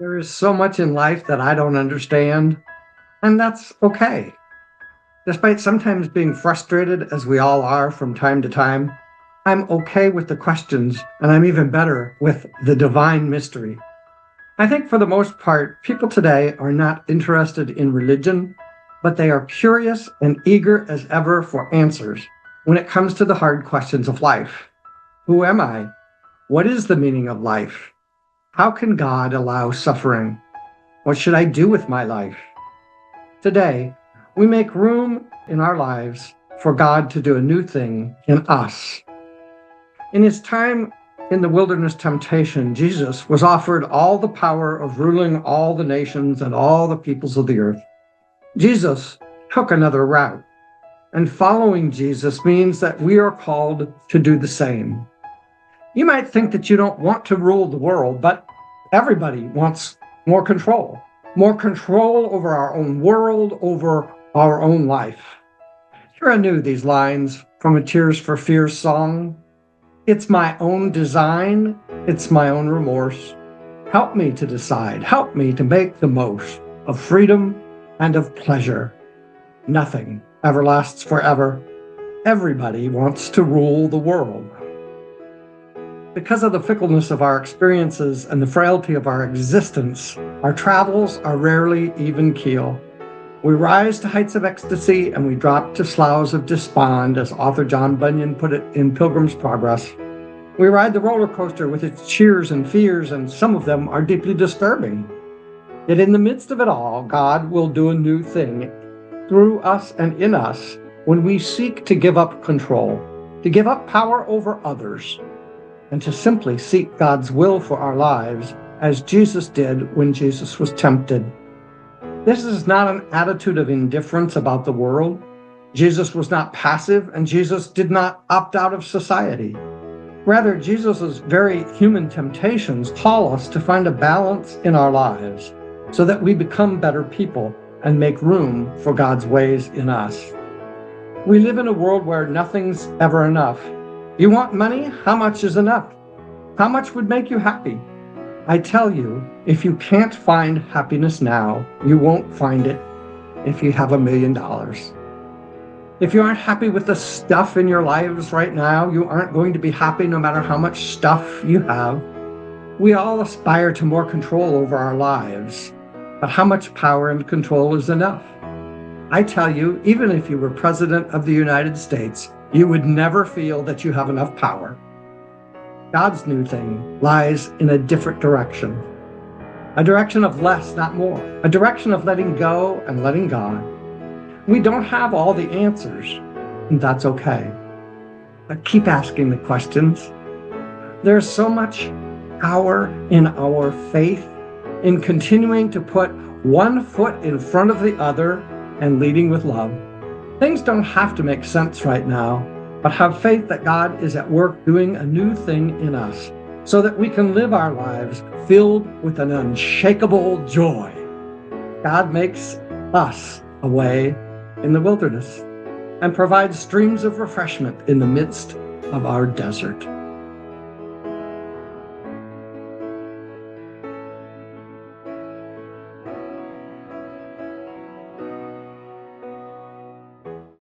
There is so much in life that I don't understand, and that's okay. Despite sometimes being frustrated, as we all are from time to time, I'm okay with the questions, and I'm even better with the divine mystery. I think for the most part, people today are not interested in religion, but they are curious and eager as ever for answers when it comes to the hard questions of life. Who am I? What is the meaning of life? How can God allow suffering? What should I do with my life? Today, we make room in our lives for God to do a new thing in us. In his time in the wilderness temptation, Jesus was offered all the power of ruling all the nations and all the peoples of the earth. Jesus took another route, and following Jesus means that we are called to do the same. You might think that you don't want to rule the world, but everybody wants more control over our own world, over our own life. Hear anew these lines from a Tears for Fears song. It's my own design, it's my own remorse. Help me to decide, help me to make the most of freedom and of pleasure. Nothing ever lasts forever. Everybody wants to rule the world. Because of the fickleness of our experiences and the frailty of our existence, our travels are rarely even keel. We rise to heights of ecstasy and we drop to sloughs of despond, as author John Bunyan put it in Pilgrim's Progress. We ride the roller coaster with its cheers and fears, and some of them are deeply disturbing. Yet in the midst of it all, God will do a new thing through us and in us when we seek to give up control, to give up power over others, and to simply seek God's will for our lives as Jesus did when Jesus was tempted. This is not an attitude of indifference about the world. Jesus was not passive, and Jesus did not opt out of society. Rather, Jesus' very human temptations call us to find a balance in our lives so that we become better people and make room for God's ways in us. We live in a world where nothing's ever enough. You want money? How much is enough? How much would make you happy? I tell you, if you can't find happiness now, you won't find it if you have $1 million. If you aren't happy with the stuff in your lives right now, you aren't going to be happy no matter how much stuff you have. We all aspire to more control over our lives, but how much power and control is enough? I tell you, even if you were President of the United States, you would never feel that you have enough power. God's new thing lies in a different direction. A direction of less, not more. A direction of letting go and letting God. We don't have all the answers, and that's okay. But keep asking the questions. There's so much power in our faith, in continuing to put one foot in front of the other and leading with love. Things don't have to make sense right now, but have faith that God is at work doing a new thing in us so that we can live our lives filled with an unshakable joy. God makes us a way in the wilderness and provides streams of refreshment in the midst of our desert.